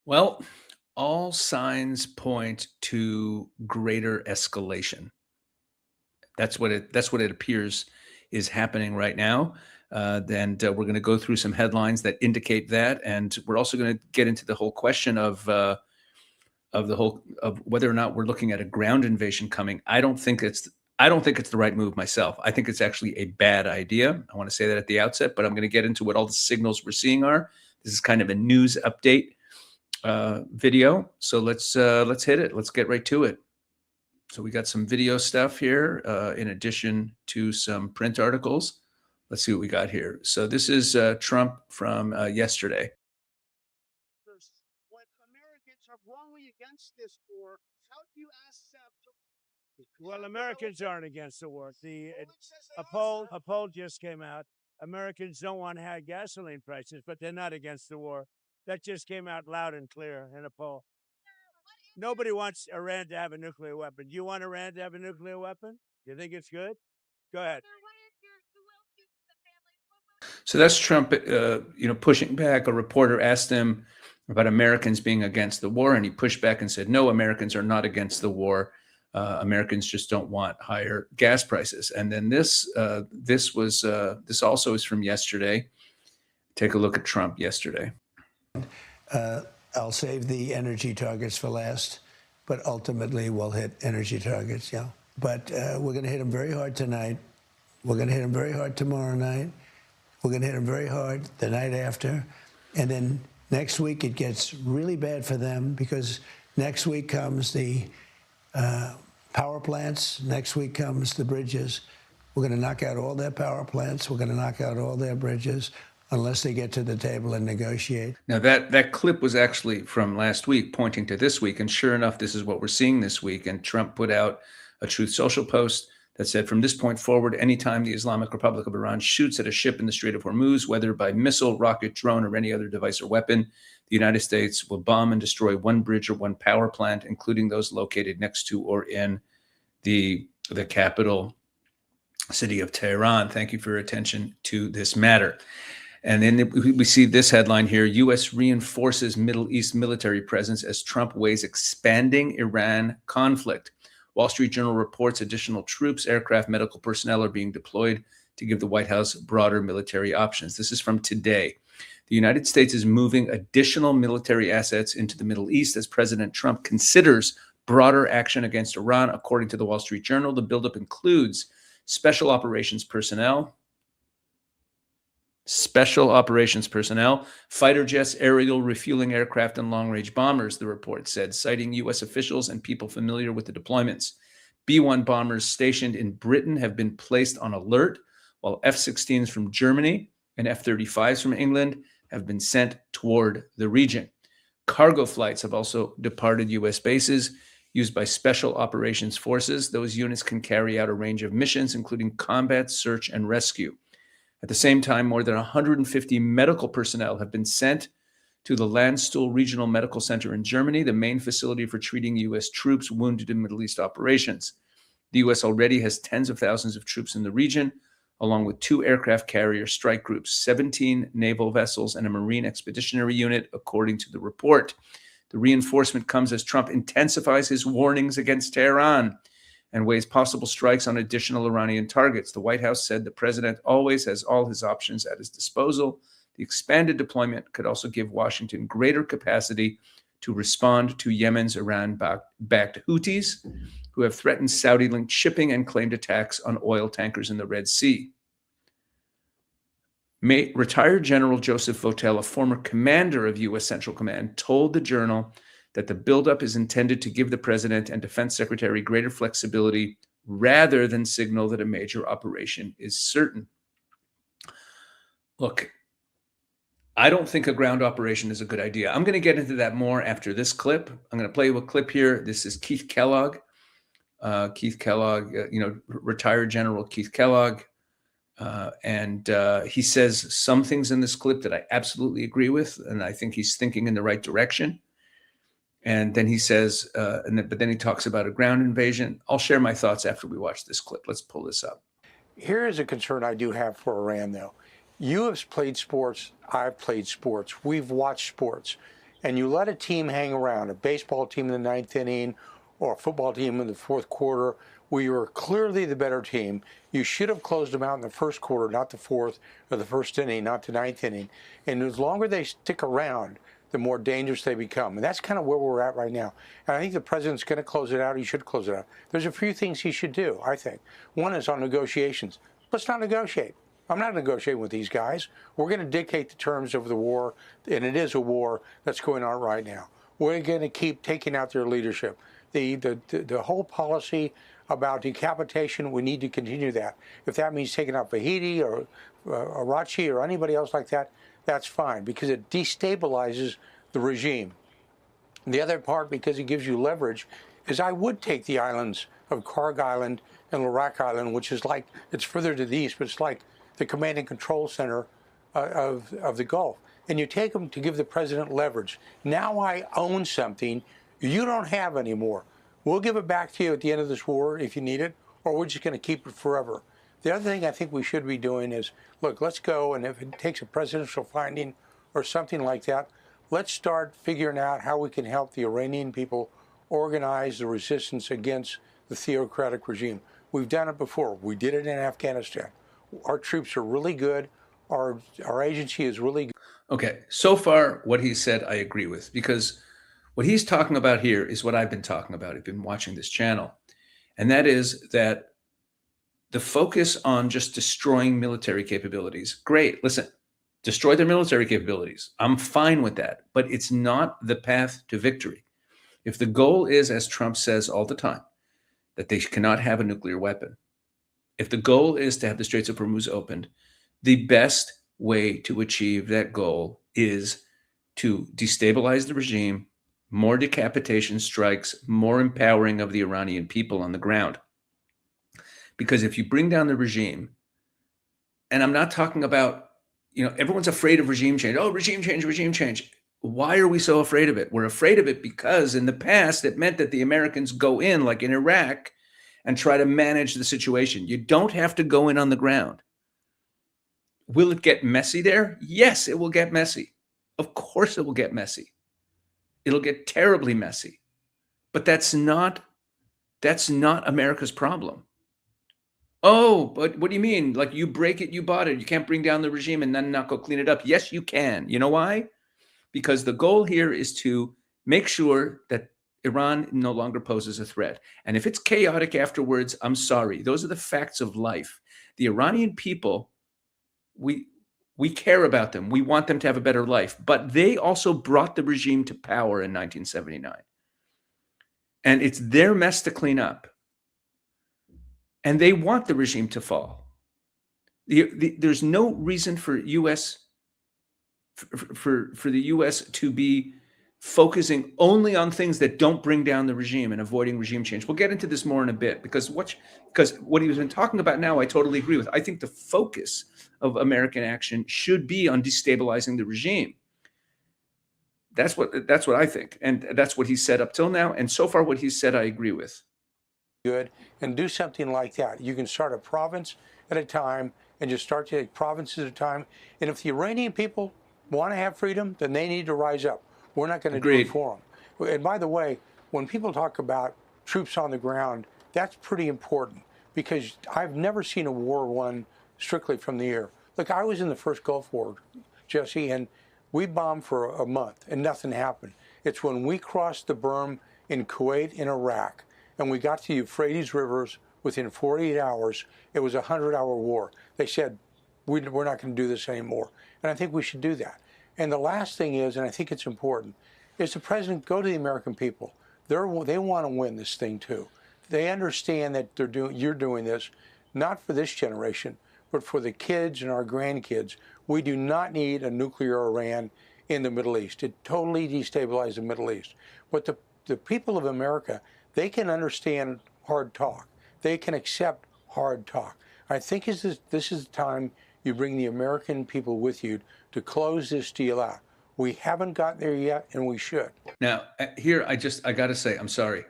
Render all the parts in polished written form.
Well, all signs point to greater escalation. That's what it appears is happening right now. We're going to go through some headlines that indicate that, and we're also going to get into the whole question of whether or not we're looking at a ground invasion coming. I don't think it's the right move myself. I think it's actually a bad idea. I want to say that at the outset, but I'm going to get into what all the signals we're seeing are. This is kind of a news update video. So let's hit it. Let's get right to it. So we got some video stuff here, in addition to some print articles. Let's see what we got here. So this is Trump from yesterday. When Americans are wrongly against this war, how do you ask them to? Well, Americans aren't against the war. A poll just came out. Americans don't want high gasoline prices, but they're not against the war. That just came out loud and clear in a poll. Nobody wants Iran to have a nuclear weapon. Do you want Iran to have a nuclear weapon? Do you think it's good? Go ahead. So that's Trump, pushing back. A reporter asked him about Americans being against the war, and he pushed back and said, "No, Americans are not against the war. Americans just don't want higher gas prices." And then this also is from yesterday. Take a look at Trump yesterday. I'll save the energy targets for last, but ultimately we'll hit energy targets, yeah. But we're going to hit them very hard tonight. We're going to hit them very hard tomorrow night. We're going to hit them very hard the night after. And then next week it gets really bad for them because next week comes the power plants. Next week comes the bridges. We're going to knock out all their power plants. We're going to knock out all their bridges unless they get to the table and negotiate. Now, that clip was actually from last week, pointing to this week. And sure enough, this is what we're seeing this week. And Trump put out a Truth Social post that said, "From this point forward, anytime the Islamic Republic of Iran shoots at a ship in the Strait of Hormuz, whether by missile, rocket, drone, or any other device or weapon, the United States will bomb and destroy one bridge or one power plant, including those located next to or in the capital city of Tehran. Thank you for your attention to this matter." And then we see this headline here: U.S. reinforces Middle East military presence as Trump weighs expanding Iran conflict. Wall Street Journal reports additional troops, aircraft, medical personnel are being deployed to give the White House broader military options. This is from today. The United States is moving additional military assets into the Middle East as President Trump considers broader action against Iran. According to the Wall Street Journal, the buildup includes special operations personnel, fighter jets, aerial refueling aircraft, and long-range bombers, the report said, citing U.S. officials and people familiar with the deployments. B-1 bombers stationed in Britain have been placed on alert, while F-16s from Germany and F-35s from England have been sent toward the region. Cargo flights have also departed U.S. bases used by Special Operations Forces. Those units can carry out a range of missions, including combat, search, and rescue. At the same time, more than 150 medical personnel have been sent to the Landstuhl Regional Medical Center in Germany, the main facility for treating U.S. troops wounded in Middle East operations. The U.S. already has tens of thousands of troops in the region, along with 2 aircraft carrier strike groups, 17 naval vessels, and a Marine Expeditionary Unit, according to the report. The reinforcement comes as Trump intensifies his warnings against Tehran and weighs possible strikes on additional Iranian targets. The White House said the president always has all his options at his disposal. The expanded deployment could also give Washington greater capacity to respond to Yemen's Iran-backed Houthis, who have threatened Saudi-linked shipping and claimed attacks on oil tankers in the Red Sea. Retired General Joseph Votel, a former commander of U.S. Central Command, told the Journal that the buildup is intended to give the president and defense secretary greater flexibility rather than signal that a major operation is certain. Look, I don't think a ground operation is a good idea. I'm going to get into that more after this clip. I'm going to play you a clip here. This is Keith Kellogg. Retired General Keith Kellogg. And he says some things in this clip that I absolutely agree with, and I think he's thinking in the right direction. And then he says, but then he talks about a ground invasion. I'll share my thoughts after we watch this clip. Let's pull this up. Here is a concern I do have for Iran, though. You have played sports. I've played sports. We've watched sports. and you let a team hang around, a baseball team in the ninth inning or a football team in the fourth quarter, where you were clearly the better team, you should have closed them out in the first quarter, not the fourth or the first inning, not the ninth inning. And the longer they stick around, the more dangerous they become. And that's kind of where we're at right now. And I think the president's going to close it out. He should close it out. There's a few things he should do, I think. One is on negotiations. Let's not negotiate. I'm not negotiating with these guys. We're going to dictate the terms of the war, and it is a war that's going on right now. We're going to keep taking out their leadership. The whole policy about decapitation, we need to continue that. If that means taking out Vahidi or Arachi or anybody else like that, that's fine, because it destabilizes the regime. The other part, because it gives you leverage, is I would take the islands of Karg Island and Larak Island, which is like, it's further to the east, but it's like the command and control center of the Gulf. And you take them to give the president leverage. Now I own something you don't have anymore. We'll give it back to you at the end of this war if you need it, or we're just going to keep it forever. The other thing I think we should be doing is, look, let's go, and if it takes a presidential finding or something like that, let's start figuring out how we can help the Iranian people organize the resistance against the theocratic regime. We've done it before. We did it in Afghanistan. Our troops are really good. Our agency is really good. Okay, so far what he said I agree with, because what he's talking about here is what I've been talking about. I've been watching this channel, and that is that the focus on just destroying military capabilities. Great, listen, destroy their military capabilities. I'm fine with that, but it's not the path to victory. If the goal is, as Trump says all the time, that they cannot have a nuclear weapon, if the goal is to have the Straits of Hormuz opened, the best way to achieve that goal is to destabilize the regime, more decapitation strikes, more empowering of the Iranian people on the ground. Because if you bring down the regime, and I'm not talking about, everyone's afraid of regime change. Oh, regime change, regime change. Why are we so afraid of it? We're afraid of it because in the past, it meant that the Americans go in, like in Iraq, and try to manage the situation. You don't have to go in on the ground. Will it get messy there? Yes, it will get messy. Of course it will get messy. It'll get terribly messy. But that's not America's problem. Oh, but what do you mean? Like, you break it, you bought it. You can't bring down the regime and then not go clean it up. Yes, you can. You know why? Because the goal here is to make sure that Iran no longer poses a threat. And if it's chaotic afterwards, I'm sorry. Those are the facts of life. The Iranian people, we care about them. We want them to have a better life. But they also brought the regime to power in 1979. And it's their mess to clean up. And they want the regime to fall. There's no reason for the U.S. to be focusing only on things that don't bring down the regime and avoiding regime change. We'll get into this more in a bit, because what he's been talking about now, I totally agree with. I think the focus of American action should be on destabilizing the regime. That's what I think, and that's what he said up till now. And so far, what he said, I agree with. Good, and do something like that. You can start a province at a time and just start to take provinces at a time. And if the Iranian people want to have freedom, then they need to rise up. We're not going to do it for them. And by the way, when people talk about troops on the ground, that's pretty important, because I've never seen a war won strictly from the air. Look, I was in the first Gulf War, Jesse, and we bombed for a month and nothing happened. It's when we crossed the berm in Kuwait and Iraq, and we got to Euphrates rivers within 48 hours, it was a 100-hour war. They said, we're not going to do this anymore. And I think we should do that. And the last thing is, and I think it's important, is the president go to the American people. They want to win this thing too. They understand that you're doing this, not for this generation, but for the kids and our grandkids. We do not need a nuclear Iran in the Middle East. It totally destabilized the Middle East. But the people of America, they can understand hard talk. They can accept hard talk. I think this is the time you bring the American people with you to close this deal out. We haven't gotten there yet, and we should. Now, here, I got to say, I'm sorry.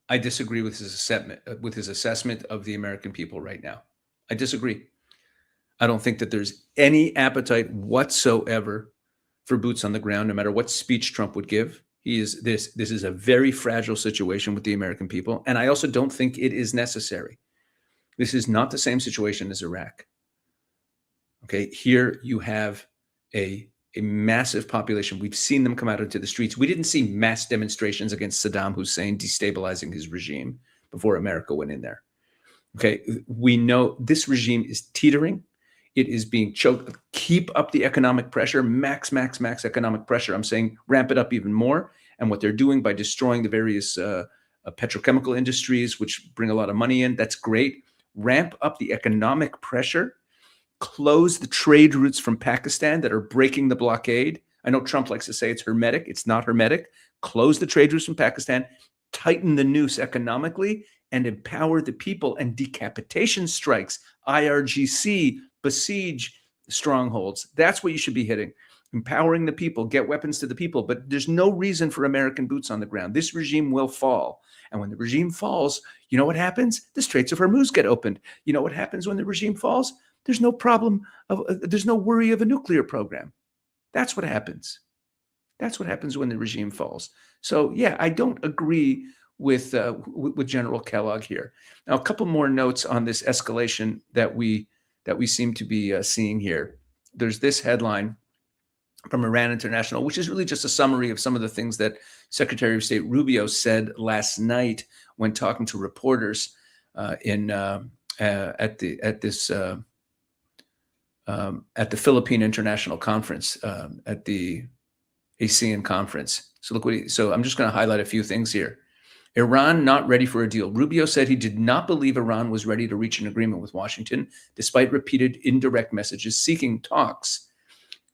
I disagree with his assessment of the American people right now. I disagree. I don't think that there's any appetite whatsoever for boots on the ground, no matter what speech Trump would give. This is a very fragile situation with the American people. And I also don't think it is necessary. This is not the same situation as Iraq. Okay, here you have a massive population. We've seen them come out into the streets. We didn't see mass demonstrations against Saddam Hussein destabilizing his regime before America went in there. Okay, we know this regime is teetering. It is being choked. Keep up the economic pressure, max economic pressure. I'm saying ramp it up even more. And what they're doing by destroying the various petrochemical industries, which bring a lot of money in, that's great. Ramp up the economic pressure. Close the trade routes from Pakistan that are breaking the blockade. I know Trump likes to say it's hermetic. It's not hermetic. Close the trade routes from Pakistan, tighten the noose economically, and empower the people. And decapitation strikes, IRGC, besiege strongholds. That's what you should be hitting. Empowering the people, get weapons to the people. But there's no reason for American boots on the ground. This regime will fall. And when the regime falls, you know what happens? The Straits of Hormuz get opened. You know what happens when the regime falls? There's no problem there's no worry of a nuclear program. That's what happens. That's what happens when the regime falls. So yeah, I don't agree with General Kellogg here. Now, a couple more notes on this escalation that we seem to be seeing here. There's this headline from Iran International, which is really just a summary of some of the things that Secretary of State Rubio said last night when talking to reporters at the Philippine International Conference, at the ASEAN conference. So look so I'm just going to highlight a few things here. Iran not ready for a deal. Rubio said he did not believe Iran was ready to reach an agreement with Washington, despite repeated indirect messages seeking talks.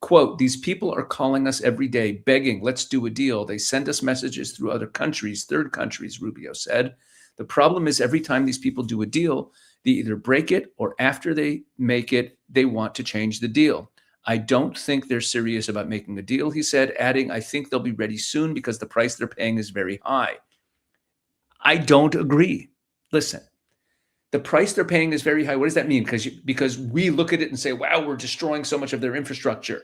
Quote, these people are calling us every day, begging, let's do a deal. They send us messages through other countries, third countries, Rubio said. The problem is every time these people do a deal, they either break it or after they make it, they want to change the deal. I don't think they're serious about making a deal, he said, adding, I think they'll be ready soon because the price they're paying is very high. I don't agree. Listen, the price they're paying is very high. What does that mean? Because we look at it and say, wow, we're destroying so much of their infrastructure.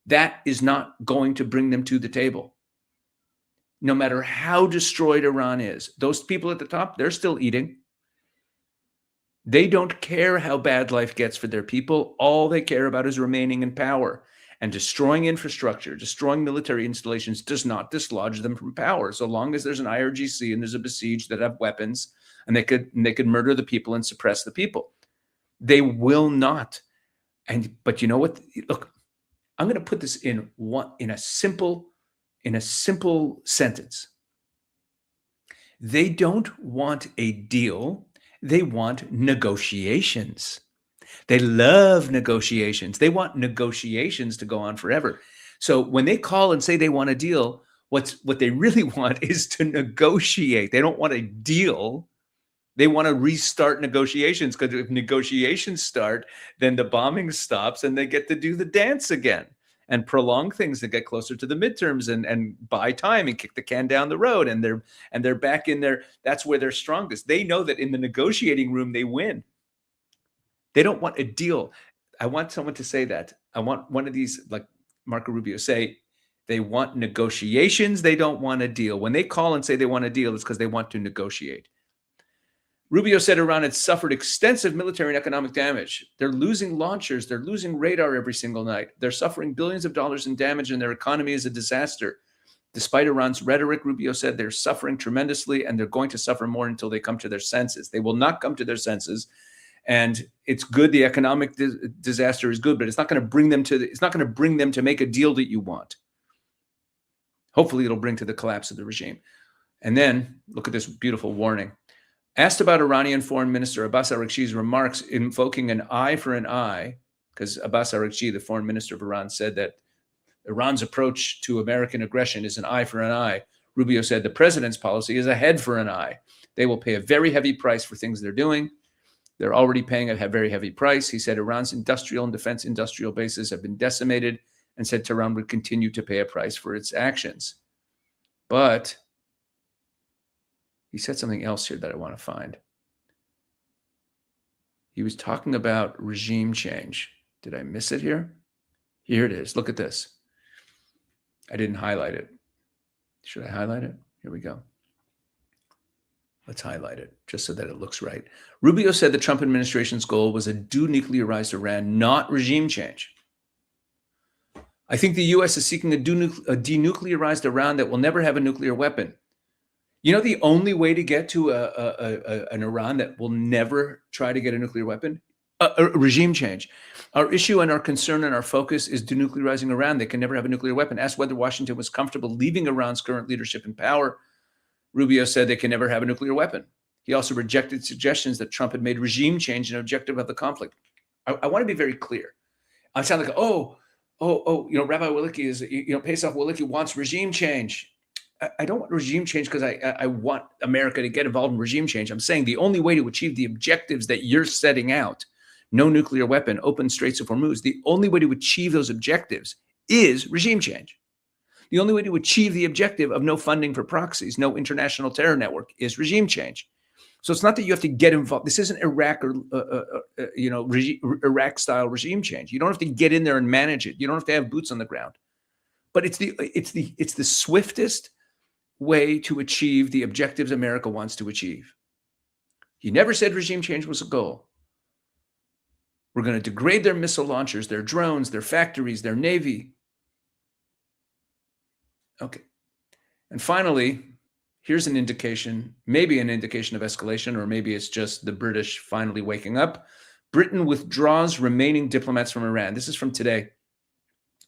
That is not going to bring them to the table. No matter how destroyed Iran is, those people at the top, they're still eating. They don't care how bad life gets for their people. All they care about is remaining in power. And destroying infrastructure, destroying military installations does not dislodge them from power. So long as there's an IRGC and there's a besieged that have weapons and they could murder the people and suppress the people. They will not. But you know what? Look, I'm going to put this in a simple sentence. They don't want a deal. They want negotiations. They love negotiations. They want negotiations to go on forever. So when they call and say they want a deal, what they really want is to negotiate. They don't want a deal. They want to restart negotiations, because if negotiations start, then the bombing stops and they get to do the dance again and prolong things to get closer to the midterms and buy time and kick the can down the road. And they're back in there. That's where they're strongest. They know that in the negotiating room, they win. They don't want a deal. I want someone to say that. I want one of these, like Marco Rubio, say they want negotiations. They don't want a deal. When they call and say they want a deal, it's because they want to negotiate. Rubio said Iran had suffered extensive military and economic damage. They're losing launchers. They're losing radar every single night. They're suffering billions of dollars in damage, and their economy is a disaster. Despite Iran's rhetoric, Rubio said they're suffering tremendously, and they're going to suffer more until they come to their senses. They will not come to their senses. And it's good. The economic disaster is good, but it's not going to bring them to make a deal that you want. Hopefully it'll bring to the collapse of the regime. And then look at this beautiful warning. Asked about Iranian Foreign Minister Abbas Araghchi's remarks invoking an eye for an eye, because Abbas Araghchi, the foreign minister of Iran, said that Iran's approach to American aggression is an eye for an eye. Rubio said the president's policy is a head for an eye. They will pay a very heavy price for things they're doing. They're already paying a very heavy price. He said Iran's industrial and defense industrial bases have been decimated, and said Tehran would continue to pay a price for its actions. But he said something else here that I want to find. He was talking about regime change. Did I miss it here? Here it is. Look at this. I didn't highlight it. Should I highlight it? Here we go. Let's highlight it just so that it looks right. Rubio said the Trump administration's goal was a denuclearized Iran, not regime change. I think the U.S. is seeking a denuclearized Iran that will never have a nuclear weapon. You know, the only way to get to an Iran that will never try to get a nuclear weapon? A regime change. Our issue and our concern and our focus is denuclearizing Iran. They can never have a nuclear weapon. Asked whether Washington was comfortable leaving Iran's current leadership in power, Rubio said they can never have a nuclear weapon. He also rejected suggestions that Trump had made regime change an objective of the conflict. I want to be very clear. I sound like, Rabbi Wolicki is, Pesach Wolicki wants regime change. I don't want regime change because I want America to get involved in regime change. I'm saying the only way to achieve the objectives that you're setting out, no nuclear weapon, open Straits of Hormuz, the only way to achieve those objectives is regime change. The only way to achieve the objective of no funding for proxies, no international terror network, is regime change. So it's not that you have to get involved. This isn't Iraq or Iraq-style regime change. You don't have to get in there and manage it. You don't have to have boots on the ground. But it's the swiftest way to achieve the objectives America wants to achieve. He never said regime change was a goal. We're going to degrade their missile launchers, their drones, their factories, their navy. Okay. And finally, here's an indication, maybe an indication of escalation, or maybe it's just the British finally waking up. Britain withdraws remaining diplomats from Iran. This is from today.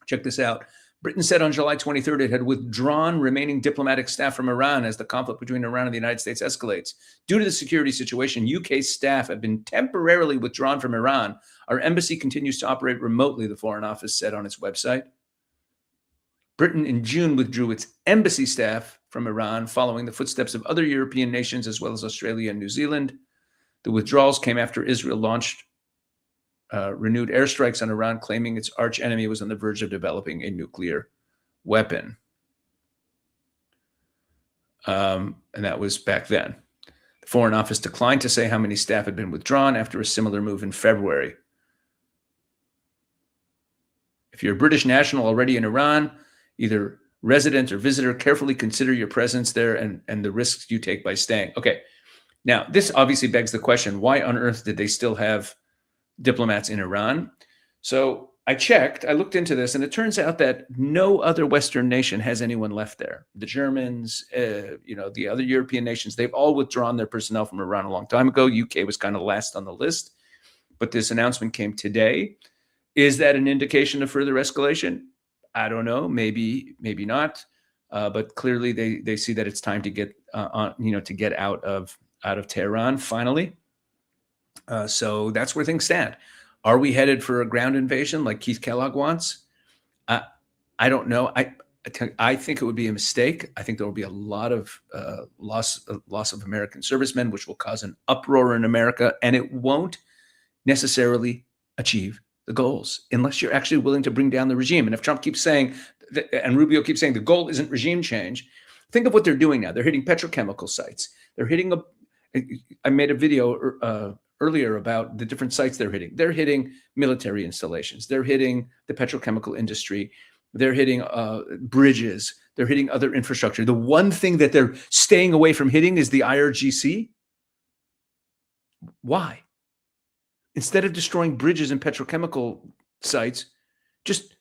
Check this out. Britain said on July 23rd it had withdrawn remaining diplomatic staff from Iran as the conflict between Iran and the United States escalates. Due to the security situation, UK staff have been temporarily withdrawn from Iran. Our embassy continues to operate remotely, the Foreign Office said on its website. Britain in June withdrew its embassy staff from Iran, following the footsteps of other European nations as well as Australia and New Zealand. The withdrawals came after Israel launched renewed airstrikes on Iran, claiming its arch enemy was on the verge of developing a nuclear weapon. And that was back then. The Foreign Office declined to say how many staff had been withdrawn after a similar move in February. If you're a British national already in Iran, either resident or visitor, carefully consider your presence there and the risks you take by staying. Okay. Now, this obviously begs the question, why on earth did they still have diplomats in Iran? So I looked into this, and it turns out that no other Western nation has anyone left there. The Germans, the other European nations, they've all withdrawn their personnel from Iran a long time ago. UK was kind of last on the list, but this announcement came today. Is that an indication of further escalation? I don't know. Maybe not. But clearly, they see that it's time to get to get out of Tehran finally. So that's where things stand. Are we headed for a ground invasion like Keith Kellogg wants? I don't know. I think it would be a mistake. I think there will be a lot of loss of American servicemen, which will cause an uproar in America, and it won't necessarily achieve the goals unless you're actually willing to bring down the regime. And if Trump keeps saying, and Rubio keeps saying the goal isn't regime change, think of what they're doing now. They're hitting petrochemical sites. They're hitting I made a video earlier about the different sites they're hitting. They're hitting military installations. They're hitting the petrochemical industry. They're hitting bridges. They're hitting other infrastructure. The one thing that they're staying away from hitting is the IRGC. Why? Instead of destroying bridges and petrochemical sites, just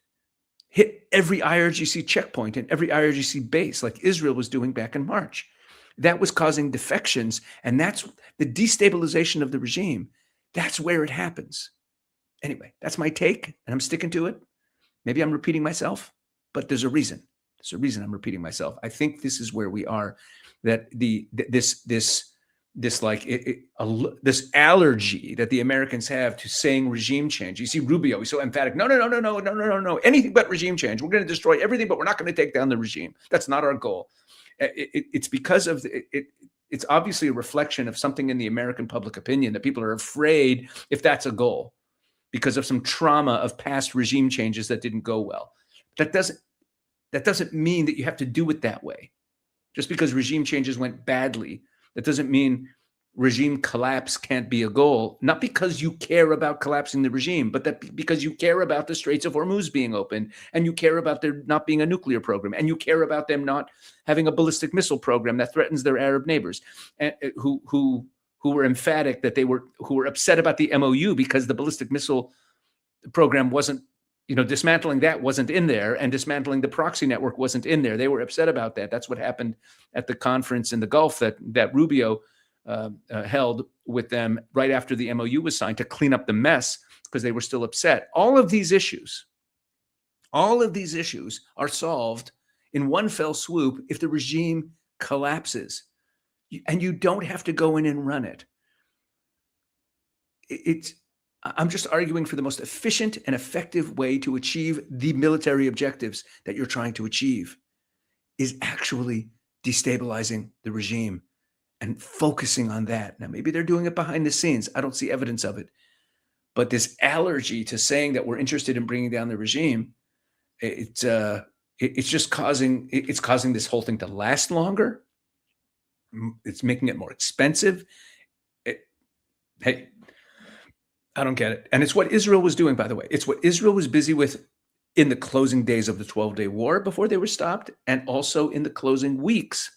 hit every IRGC checkpoint and every IRGC base like Israel was doing back in March. That was causing defections, and that's the destabilization of the regime. That's where it happens. Anyway, that's my take, and I'm sticking to it. Maybe I'm repeating myself, but there's a reason. There's a reason I'm repeating myself. I think this is where we are, that this allergy that the Americans have to saying regime change. You see Rubio, he's so emphatic. No. Anything but regime change. We're going to destroy everything, but we're not going to take down the regime. That's not our goal. It's because of it's obviously a reflection of something in the American public opinion that people are afraid if that's a goal because of some trauma of past regime changes that didn't go well. That doesn't mean that you have to do it that way. Just because regime changes went badly, that doesn't mean regime collapse can't be a goal, not because you care about collapsing the regime, but that because you care about the Straits of Hormuz being open, and you care about there not being a nuclear program, and you care about them not having a ballistic missile program that threatens their Arab neighbors, and who were emphatic that who were upset about the MOU because the ballistic missile program wasn't, dismantling that wasn't in there, and dismantling the proxy network wasn't in there. They were upset about that. That's what happened at the conference in the Gulf that Rubio held with them right after the MOU was signed to clean up the mess, because they were still upset. All of these issues are solved in one fell swoop if the regime collapses, and you don't have to go in and run it. I'm just arguing for the most efficient and effective way to achieve the military objectives that you're trying to achieve is actually destabilizing the regime and focusing on that. Now, maybe they're doing it behind the scenes. I don't see evidence of it. But this allergy to saying that we're interested in bringing down the regime, it's just causing this whole thing to last longer. It's making it more expensive. Hey, I don't get it. And it's what Israel was doing, by the way. It's what Israel was busy with in the closing days of the 12-day war before they were stopped, and also in the closing weeks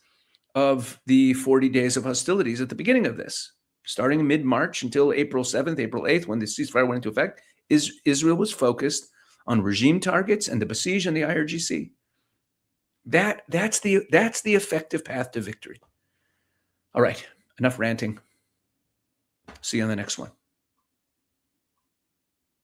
of the 40 days of hostilities at the beginning of this. Starting mid-March until April 7th, April 8th, when the ceasefire went into effect, Israel was focused on regime targets and the Besiege and the IRGC. That's the effective path to victory. All right, enough ranting. See you on the next one.